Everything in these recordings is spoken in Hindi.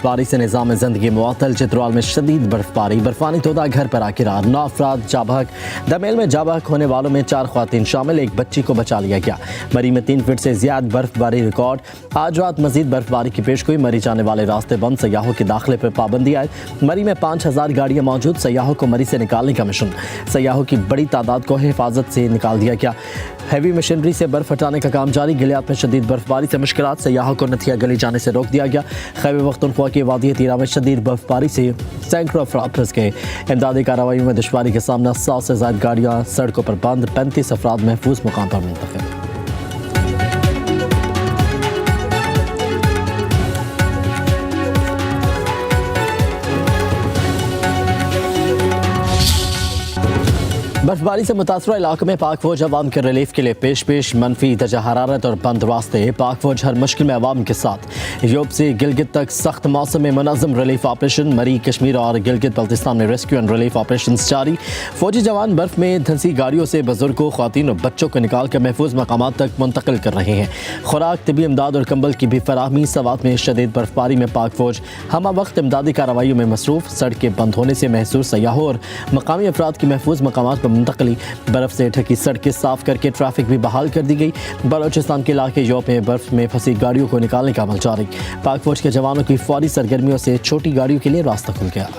बर्फबारी से निज़ाम ज़िंदगी मुअत्तल। चित्रौल में शदीद बर्फबारी, बर्फानी तोदा घर पर आकिरार। 9 अफराद जाबहक। दमेल में जाबहक होने वालों में 4 ख्वातीन शामिल, एक बच्ची को बचा लिया गया। मरी में 3 फीट से ज्यादा बर्फबारी रिकॉर्ड। आज रात मजीद बर्फबारी की पेशगोई। मरी जाने वाले रास्ते बंद, सयाहों के दाखिले पर पाबंदी आए। मरी में 5000 गाड़ियां मौजूद। सयाहों को मरी से निकालने का मिशन। सयाहों की बड़ी तादाद को हिफाजत से निकाल दिया गया। हैवी मशीनरी से बर्फ हटाने का काम जारी। गिलियात में शदीद बर्फबारी से मुश्किलात। सयाहों को नथिया गली जाने से रोक दिया गया। खैबर पख्तूनख्वा की वादी तीरा में शदीद बर्फबारी से सैकड़ों अफराद फंस गए। इमदादी कार्रवाइयों में दुश्वारी का सामना। 100 से ज्यादा गाड़ियां सड़कों पर बंद। 35 अफराद महफूज मुकाम पर मुंतकिल। बर्फबारी से मुतासरा इलाकों में पाक फौज अवाम के रिलीफ के लिए पेश मनफी दर्जा हरारत और बंद रास्ते। पाक फौज हर मुश्किल में अवाम के साथ। यूरोप से गिलगित तक सख्त मौसम में मुनज़्ज़म रिलीफ ऑपरेशन। मरी, कश्मीर और गिलगित बल्तिस्तान में रेस्क्यू एंड रिलीफ ऑपरेशन जारी। फौजी जवान बर्फ में धंसी गाड़ियों से बुजुर्गों, ख्वातीन और बच्चों को निकाल कर महफूज मकामात तक मुंतकिल कर रहे हैं। खुराक, तिबी इमदाद और कंबल की भी फराहमी। सवात में शदीद बर्फबारी में पाक फौज हमा वक्त इमदादी कार्रवाइयों में मसरूफ। सड़कें बंद होने से महसूस सयाहों और मकामी अफराद की महफूज मकामात पर मुंतकली। बर्फ से ढकी सड़कें साफ करके ट्रैफिक भी बहाल कर दी गई। बलोचिस्तान के इलाके यूरोप में बर्फ में फंसी गाड़ियों को निकालने का अमल जारी। पाक फौज के जवानों की फौरी सरगर्मियों से छोटी गाड़ियों के लिए रास्ता खुल गया।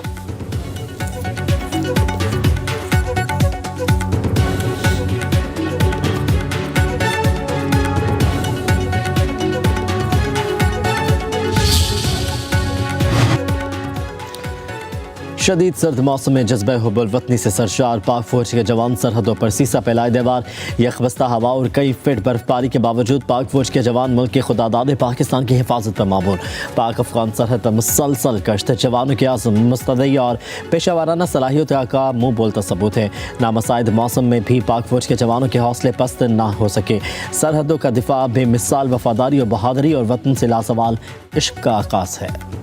शदीद सर्द मौसम में जज्बे हुब्बुल वतनी से सरशार। पाक फौज के जवान सरहदों पर सीसा फैलाए दीवार। यखबस्ता हवा और कई फीट बर्फबारी के बावजूद पाक फौज के जवान मुल्क के खुदादाद पाकिस्तान की हिफाजत पर मामूर। पाक अफगान सरहद पर मुसलसल गश्त। जवानों के आज़म, मुस्तदी और पेशावराना सलाहियत का मुँह बोलता सबूत है। नामसाइद मौसम में भी पाक फौज के जवानों के हौसले पस्त ना हो सके। सरहदों का दिफा बेमिसाल वफादारी और बहादुरी और वतन से लासवाल इश्क का आगाज़ है।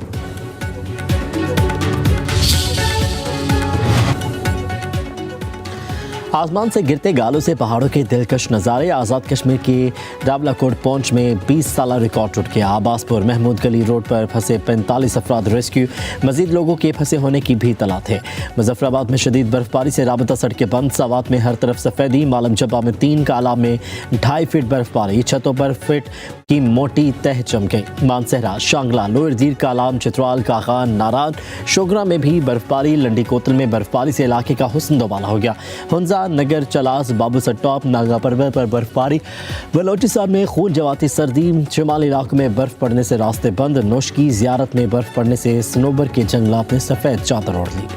आसमान से गिरते गालों से पहाड़ों के दिलकश नज़ारे। आज़ाद कश्मीर की रावलाकोट पहुंच में 20 साल रिकॉर्ड टूट गया। आबासपुर महमूद गली रोड पर फंसे 45 अफराद रेस्क्यू। मजीद लोगों के फंसे होने की भी तला थे। मुजफ्फराबाद में शदीद बर्फबारी से राबता सड़कें बंद। सवात में हर तरफ सफ़ेदी। मालम जब्बा में 3 काला में 2.5 फीट बर्फबारी। छतों पर फीट की मोटी तह जम गई। मानसहरा, शांगला, लोअर दीर कालाम, चित्रौल, काखान, नारान, शोगरा में भी बर्फबारी। लंडी कोतल में बर्फबारी से इलाके का हुस्न दोबाला हो गया। हुंजा, नगर, चलास, बाबूसर टॉप, नागा पर्वत पर बर्फबारी। बलोचिस्तान में खून जवाती सर्दी। शुमाली इलाकों में बर्फ पड़ने से रास्ते बंद। नोशकी ज़ियारत में बर्फ पड़ने से सनोबर के जंगलात ने सफ़ेद चादर ओढ़ ली।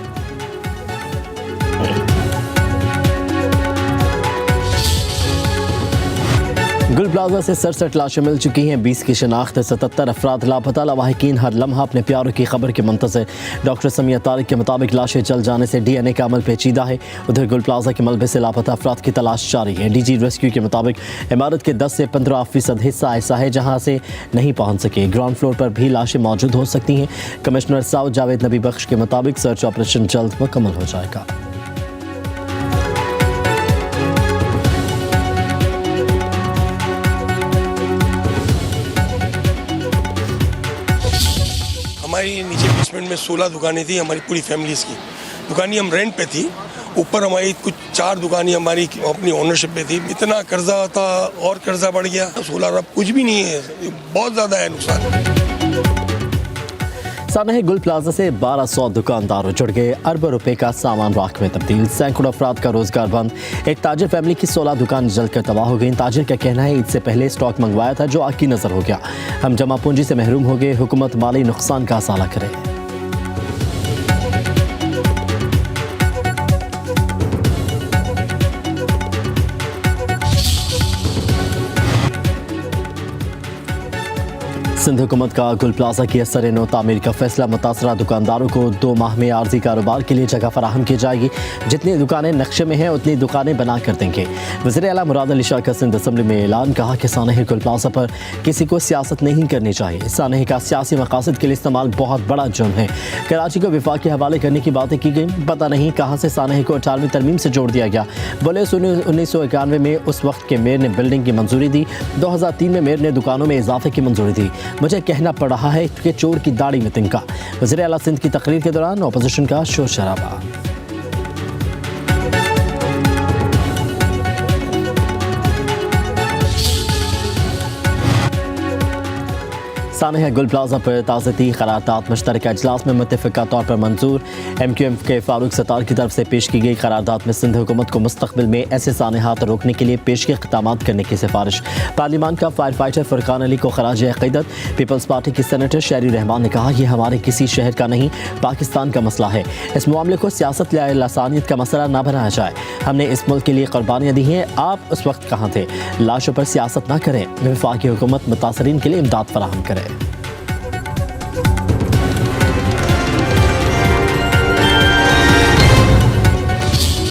गुल प्लाजा से 67 लाशें मिल चुकी हैं। 20 की शनाख्त। 77 अफराद लापता। लवाहिकीन हर लम्हा अपने प्यारों की खबर के मुंतज़िर। डॉक्टर समिया तारिक के मुताबिक लाशें जल जाने से DNA का अमल पेचीदा है। उधर गुल प्लाजा के मलबे से लापता अफराद की तलाश जारी है। DG रेस्क्यू के मुताबिक इमारत के 10 से 15% हिस्सा ऐसा है जहाँ से नहीं पहुँच सके। ग्राउंड फ्लोर पर भी लाशें मौजूद हो सकती हैं। कमिश्नर साउथ जावेद नबी बख्श के मुताबिक सर्च ऑपरेशन जल्द मुकम्मल हो जाएगा। हमारी नीचे बेसमेंट में 16 दुकानें थी हमारी पूरी फैमिलीज़ की। दुकानें हम रेंट पे थी। ऊपर हमारी कुछ 4 दुकानें हमारी अपनी ओनरशिप पे थी। इतना कर्जा था और कर्जा बढ़ गया। 16 अरब कुछ भी नहीं है, बहुत ज़्यादा है नुकसान। सामने गुल प्लाजा से 1200 दुकानदार जुड़ गए। अरबों रुपए का सामान राख में तब्दील। सैकड़ों अफराद का रोजगार बंद। एक ताजिर फैमिली की 16 दुकान जलकर तबाह हो गई। ताजिर का कहना है ईद से पहले स्टॉक मंगवाया था जो आग की नजर हो गया। हम जमा पूंजी से महरूम हो गए। हुकूमत माली नुकसान का असाला करे। सिंध हुकूमत का गुल प्लाजा की असर नो तामीर का फैसला। मुतासरा दुकानदारों को 2 माह में आर्जी कारोबार के लिए जगह फराहम की जाएगी। जितनी दुकानें नक्शे में हैं उतनी दुकानें बना कर देंगे। वज़ीर आला मुराद अली शाह का सिंध असम्बली में ऐलान। कहा कि सानह गुल प्लाजा पर किसी को सियासत नहीं करनी चाहिए। सानह का सियासी मकासद के लिए इस्तेमाल बहुत बड़ा जुर्म है। कराची को विफाक के हवाले करने की बातें की गई। पता नहीं कहाँ से सानह को 18वीं तरमीम से जोड़ दिया गया। बोले 1991 में उस वक्त के मेयर ने बिल्डिंग की मंजूरी दी। 2003 में मेयर ने दुकानों में इजाफे की मंजूरी दी। मुझे कहना पड़ रहा है कि चोर की दाढ़ी में तिनका। वज़ीर आला सिंध की तकरीर के दौरान अपोजिशन का शोर शराबा। सानहा गुल प्लाजा पर ताज़ती करारदाद मुश्तरका इजलास में मुत्तफ़िका तौर पर मंजूर। MQM के फारूक सत्तार की तरफ से पेश की गई करारदाद में सिंध हुकूमत को मुस्तक़बिल में ऐसे सानहात रोकने के लिए पेश के इक़दामात करने की सिफारिश। पार्लियामान का फायर फाइटर फुरकान अली को खराज अक़ीदत। पीपल्स पार्टी की सेनेटर शहरी रहमान ने कहा, यह हमारे किसी शहर का नहीं पाकिस्तान का मसला है। इस मामले को सियासत या लसानियत का मसला ना बनाया जाए। हमने इस मुल्क के लिए कुर्बानियाँ दी हैं, आप उस वक्त कहाँ थे? लाशों पर सियासत ना करें। वफाकी हुकूमत मुतासरीन के लिए इमदाद फराहम करे।